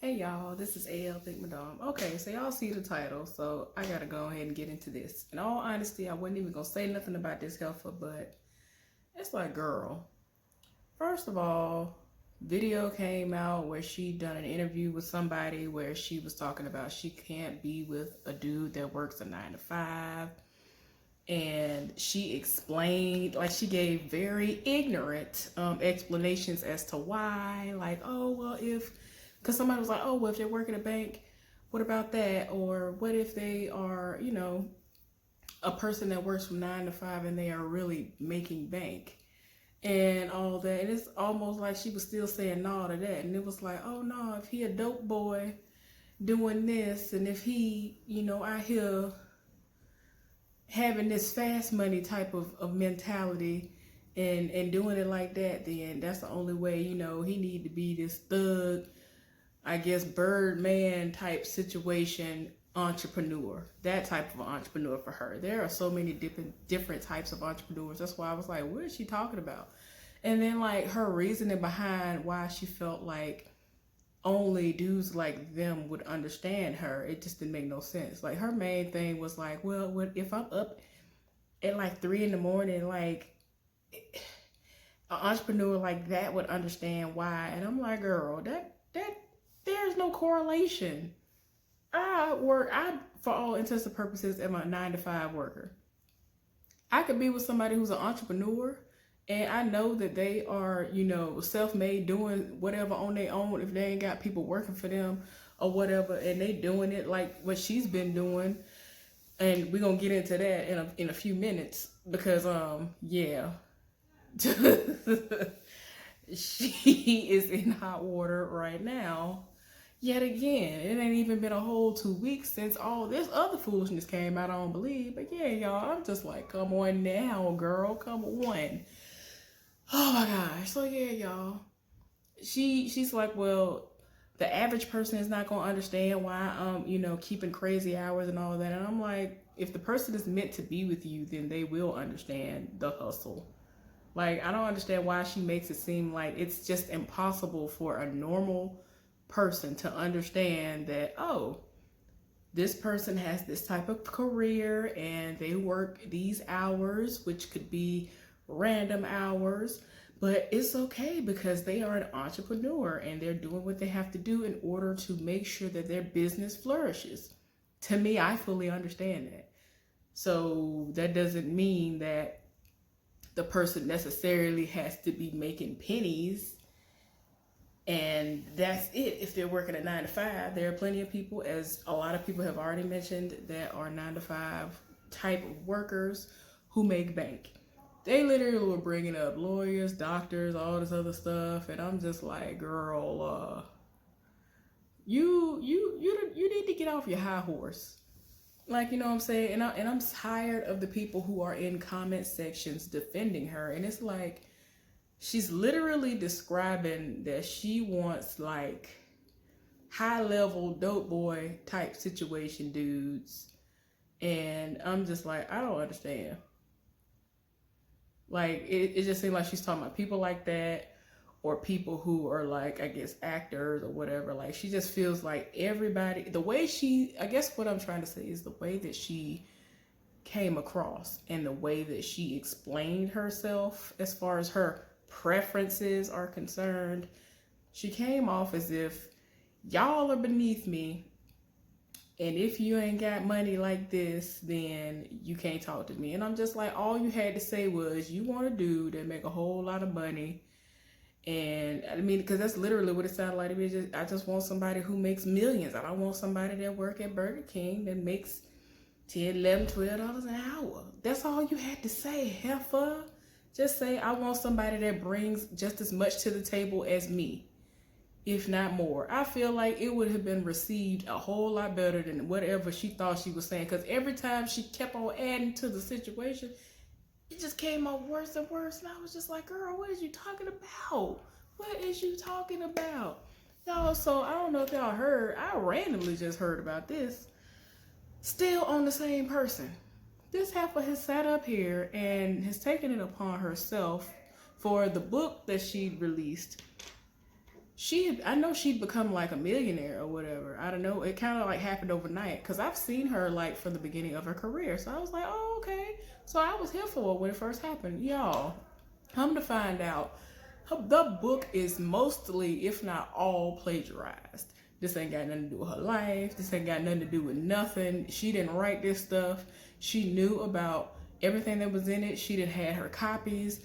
Hey y'all, this is AL Think Madame. Okay, so y'all see the title, so I gotta go ahead and get into this. In all honesty, I wasn't even gonna say nothing about this heifer, but it's like, girl, first of all, video came out where she done an interview with somebody where she was talking about she can't be with a dude that works a 9 to 5. And she explained, like, she gave very ignorant explanations as to why, like, oh well, because somebody was like, oh well, if they work at a bank, what about that? Or what if they are, a person that works from 9 to 5 and they are really making bank and all that. And it's almost like she was still saying no to that. And it was like, oh no, if he a dope boy doing this, and if he, out here having this fast money type of mentality and doing it like that, then that's the only way, he need to be this thug, I guess, Birdman type situation entrepreneur, that type of entrepreneur for her. There are so many different types of entrepreneurs. That's why I was like, what is she talking about? And then like her reasoning behind why she felt like only dudes like them would understand her, it just didn't make no sense. Like her main thing was like, well, what if I'm up at like 3 in the morning, like an entrepreneur like that would understand why. And I'm like, girl, that there's no correlation. I for all intents and purposes am a 9 to 5 worker. I could be with somebody who's an entrepreneur and I know that they are, self-made, doing whatever on their own if they ain't got people working for them or whatever, and they doing it like what she's been doing. And we're gonna get into that in a few minutes because yeah. She is in hot water right now. Yet again, it ain't even been a whole 2 weeks since all this other foolishness came out, I don't believe. But yeah, y'all, I'm just like, come on now, girl, come on. Oh my gosh. So yeah, y'all. She's like, well, the average person is not gonna understand why I'm, keeping crazy hours and all that. And I'm like, if the person is meant to be with you, then they will understand the hustle. Like, I don't understand why she makes it seem like it's just impossible for a normal person to understand that, oh, this person has this type of career and they work these hours, which could be random hours, but it's okay because they are an entrepreneur and they're doing what they have to do in order to make sure that their business flourishes. To me, I fully understand that. So that doesn't mean that the person necessarily has to be making pennies and that's it. If they're working at 9 to 5, there are plenty of people, as a lot of people have already mentioned, that are 9 to 5 type of workers who make bank. They literally were bringing up lawyers, doctors, all this other stuff, and I'm just like, girl, you need to get off your high horse. Like, you know what I'm saying? And I'm tired of the people who are in comment sections defending her. And it's like, she's literally describing that she wants like high level dope boy type situation dudes. And I'm just like, I don't understand. Like, it just seems like she's talking about people like that or people who are like, I guess, actors or whatever. Like, she just feels like everybody, the way she, I guess what I'm trying to say is the way that she came across and the way that she explained herself as far as her preferences are concerned. She came off as if y'all are beneath me, and if you ain't got money like this, then you can't talk to me. And I'm just like, all you had to say was you want a dude that make a whole lot of money. And I mean, because that's literally what it sounded like to me. I just want somebody who makes millions. I don't want somebody that work at Burger King that makes $10, $11, $12 an hour. That's all you had to say, heifer. Just say, I want somebody that brings just as much to the table as me, if not more. I feel like it would have been received a whole lot better than whatever she thought she was saying. Because every time she kept on adding to the situation, it just came out worse and worse. And I was just like, girl, what is you talking about? What is you talking about? Y'all, so I don't know if y'all heard. I randomly just heard about this. Still on the same person. This heifer has sat up here and has taken it upon herself for the book that she released I know she'd become like a millionaire or whatever. I don't know. It kind of like happened overnight because I've seen her like from the beginning of her career. So I was like, oh, okay. So I was here for it when it first happened. Y'all, come to find out, the book is mostly, if not all, plagiarized. This ain't got nothing to do with her life. This ain't got nothing to do with nothing. She didn't write this stuff. She knew about everything that was in it. She done had her copies.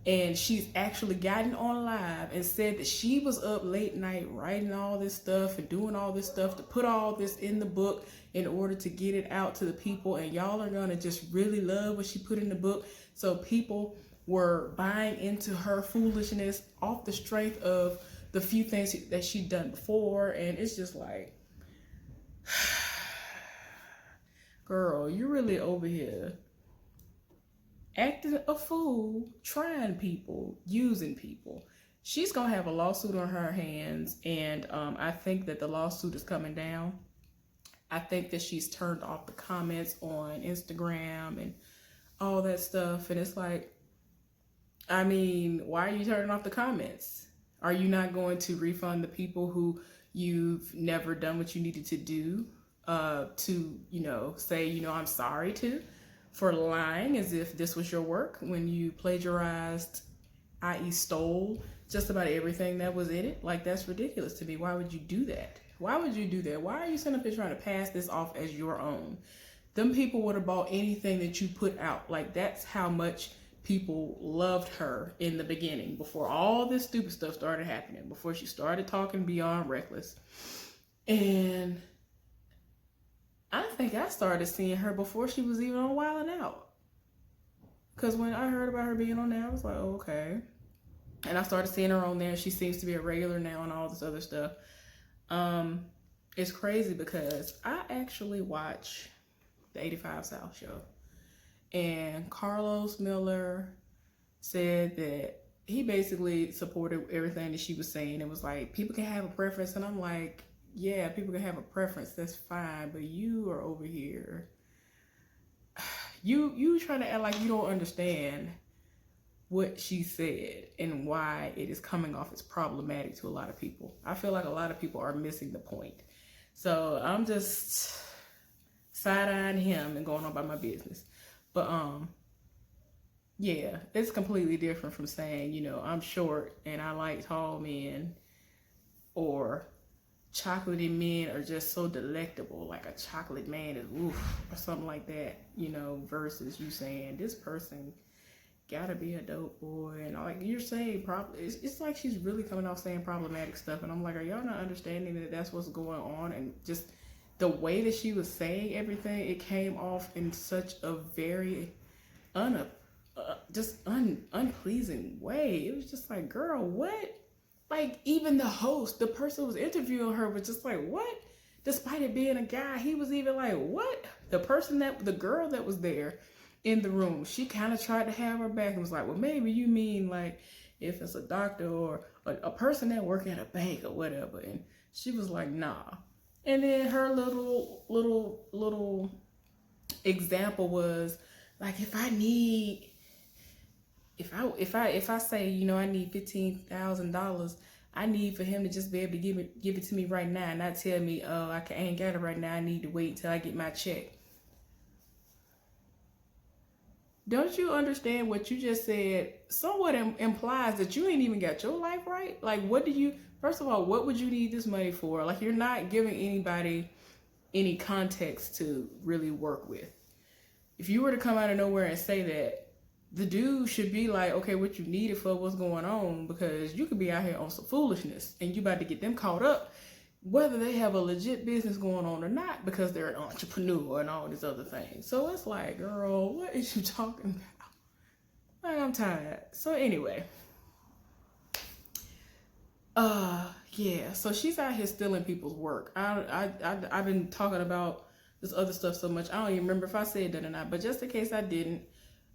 And she's actually gotten on live and said that she was up late night writing all this stuff and doing all this stuff to put all this in the book in order to get it out to the people. And y'all are going to just really love what she put in the book. So people were buying into her foolishness off the strength of the few things that she'd done before. And it's just like, girl, you're really over here acting a fool, trying people, using people. She's gonna have a lawsuit on her hands, and I think that the lawsuit is coming down. I think that she's turned off the comments on Instagram and all that stuff, and it's like, I mean, why are you turning off the comments? Are you not going to refund the people who you've never done what you needed to do to, say, I'm sorry to? For lying as if this was your work when you plagiarized, i.e. stole just about everything that was in it. Like, that's ridiculous to me. Why would you do that? Why would you do that? Why are you sitting up here trying to pass this off as your own? Them people would have bought anything that you put out. Like, that's how much people loved her in the beginning, before all this stupid stuff started happening, before she started talking beyond reckless. And I think I started seeing her before she was even on Wild 'N Out. Because when I heard about her being on there, I was like, oh, okay. And I started seeing her on there. She seems to be a regular now and all this other stuff. It's crazy because I actually watch the 85 South show. And Carlos Miller said that he basically supported everything that she was saying. It was like, people can have a preference. And I'm like, yeah, people can have a preference, that's fine, but you are over here. You trying to act like you don't understand what she said and why it is coming off as problematic to a lot of people. I feel like a lot of people are missing the point. So I'm just side-eyeing him and going on about my business. But yeah, it's completely different from saying, I'm short and I like tall men, or chocolatey men are just so delectable, like a chocolate man is oof, or something like that, versus you saying this person gotta be a dope boy, and like you're saying, it's like she's really coming off saying problematic stuff, and I'm like, are y'all not understanding that that's what's going on? And just the way that she was saying everything, it came off in such a very unpleasing way. It was just like, girl, what? Like, even the host, the person who was interviewing her was just like, what? Despite it being a guy, he was even like, what? The girl that was there in the room, she kind of tried to have her back and was like, well, maybe you mean like if it's a doctor or a person that work at a bank or whatever. And she was like, nah. And then her little example was like, if I say, I need $15,000, I need for him to just be able to give it to me right now, and not tell me, oh, I ain't got it right now, I need to wait till I get my check. Don't you understand what you just said? Somewhat implies that you ain't even got your life right. Like, first of all, what would you need this money for? Like, you're not giving anybody any context to really work with. If you were to come out of nowhere and say that, the dude should be like, okay, what you need it for, what's going on? Because you could be out here on some foolishness and you about to get them caught up, whether they have a legit business going on or not, because they're an entrepreneur and all these other things. So it's like, girl, what is you talking about? Like, I'm tired. So anyway, yeah, so she's out here stealing people's work. I've been talking about this other stuff so much, I don't even remember if I said that or not, but just in case I didn't,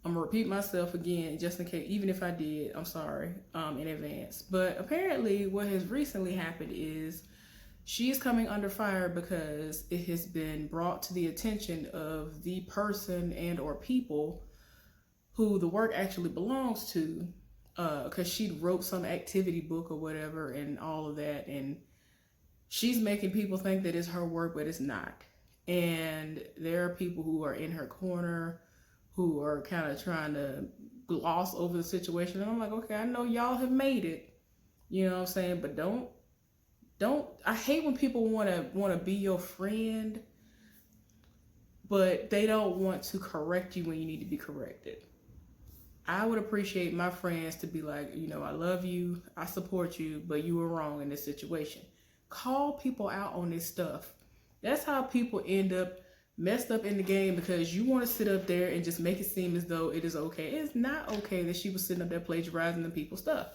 I'm gonna repeat myself again, just in case, even if I did, I'm sorry in advance. But apparently what has recently happened is she's coming under fire because it has been brought to the attention of the person and or people who the work actually belongs to, because she wrote some activity book or whatever and all of that, and she's making people think that it's her work, but it's not. And there are people who are in her corner who are kind of trying to gloss over the situation. And I'm like, okay, I know y'all have made it, you know what I'm saying, but don't. I hate when people want to be your friend, but they don't want to correct you when you need to be corrected. I would appreciate my friends to be like, you know, I love you, I support you, but you were wrong in this situation. Call people out on this stuff. That's how people end up messed up in the game, because you want to sit up there and just make it seem as though it is okay. It's not okay that she was sitting up there plagiarizing the people's stuff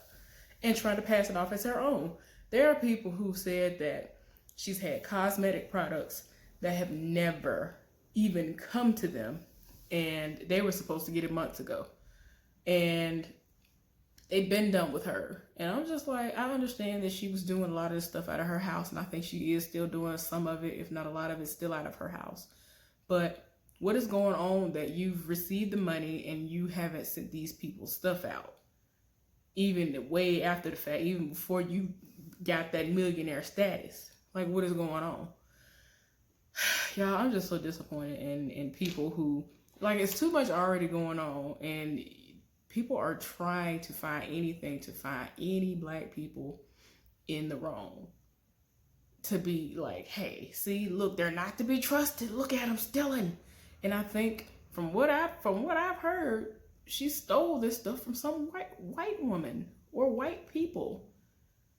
and trying to pass it off as her own. There are people who said that she's had cosmetic products that have never even come to them, and they were supposed to get it months ago. And they've been done with her. And I'm just like, I understand that she was doing a lot of this stuff out of her house, and I think she is still doing some of it, if not a lot of it, still out of her house. But what is going on that you've received the money and you haven't sent these people stuff out? Even way after the fact, even before you got that millionaire status. Like, what is going on? Y'all, I'm just so disappointed in people who, like, it's too much already going on, and people are trying to find anything to find any black people in the wrong. To be like, hey, see, look, they're not to be trusted. Look at them stealing. And I think from what I've heard, she stole this stuff from some white woman or white people.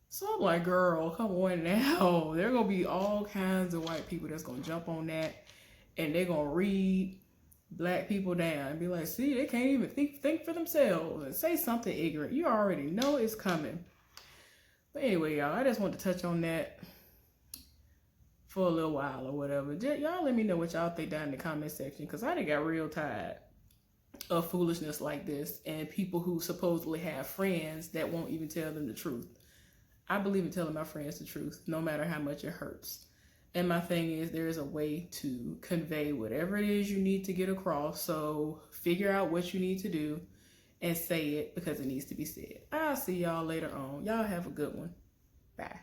So I'm like, girl, come on now. There are going to be all kinds of white people that's going to jump on that, and they're going to read black people down and be like, see, they can't even think for themselves and say something ignorant. You already know it's coming. But anyway, y'all, I just want to touch on that for a little while or whatever. Y'all let me know what y'all think down in the comment section, because I done got real tired of foolishness like this and people who supposedly have friends that won't even tell them the truth. I believe in telling my friends the truth, no matter how much it hurts. And my thing is, there is a way to convey whatever it is you need to get across. So figure out what you need to do and say it because it needs to be said. I'll see y'all later on. Y'all have a good one. Bye.